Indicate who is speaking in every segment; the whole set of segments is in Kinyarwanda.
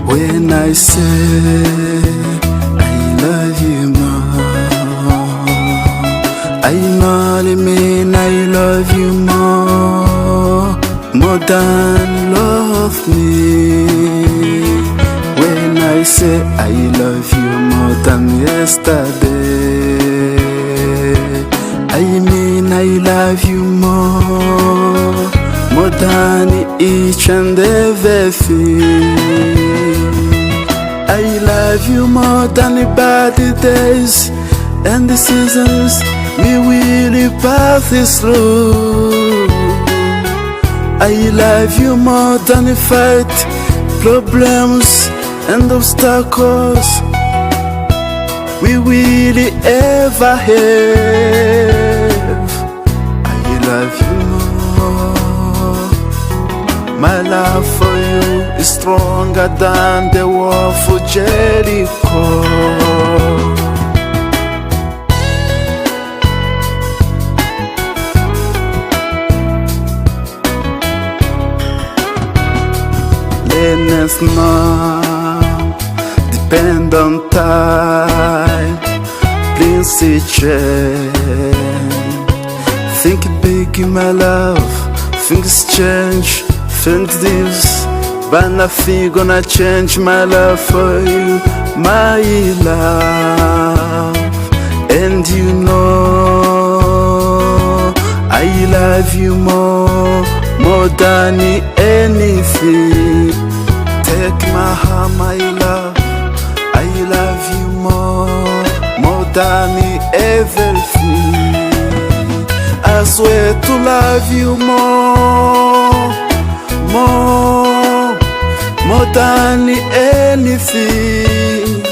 Speaker 1: When I say I love you more, I only mean I love you more than love me. When I say I love you more than yesterday, I mean I love you more than each and everything. I love you more than the bad days and the seasons we will pass through. I love you more than the fight, problems and obstacles we will ever have. I love you more. My love for you is stronger than the wall for Jericho. Let us now depend on time. Please change. Think big, my love. Things change. Things this, but nothing gonna change my love for you, my love. And you know I love you more than anything. Take my heart, my love. I love you more than everything. I swear to love you more than anything.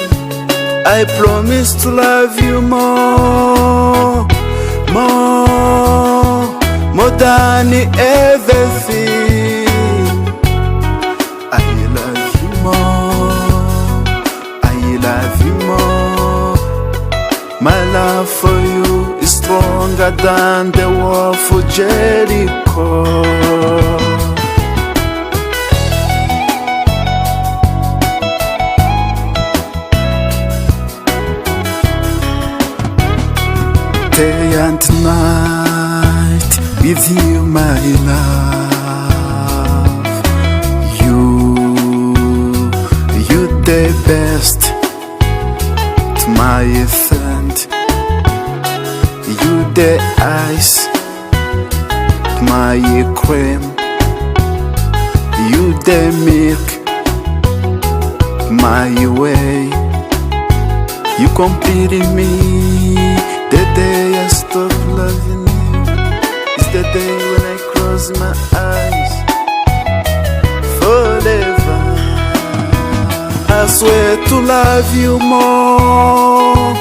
Speaker 1: I promise to love you more than everything. I love you more, I love you more. My love for you is stronger than the wall for Jericho. Day and night with you, my love. You the best to my friend. You the ice to my cream. You the milk my way. You complete me. The day I stop loving you is the day when I close my eyes forever. I swear to love you more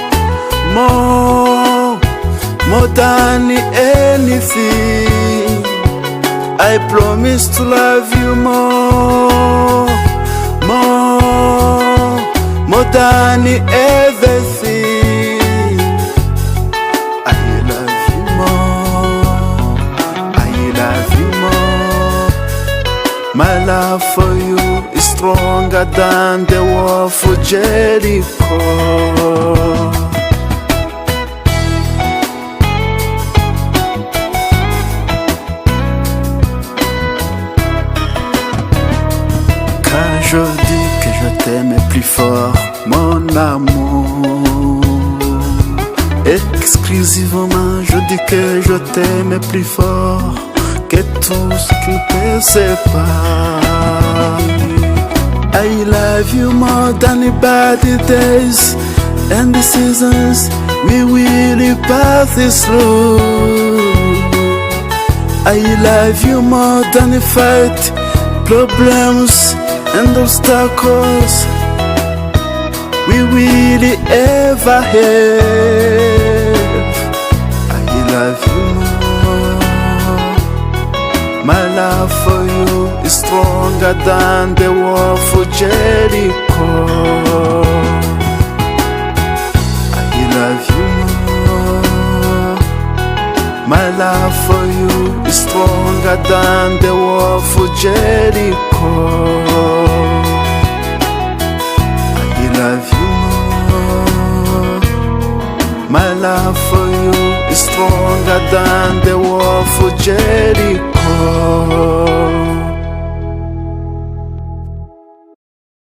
Speaker 1: than anything. I promise to love you more than everything. My love for you is stronger than the wall for Jericho. Quand je dis que je t'aime plus fort, mon amour, exclusivement je dis que je t'aime plus fort que tout ce qui ne peut séparer. I love you more than the bad days and the seasons we will pass through. I love you more than the fight, problems and obstacles we will ever have. I love you more. My love for you is stronger than the wall for Jericho. I love you more. My love for you is stronger than the wall for Jericho. than the wall for Jericho.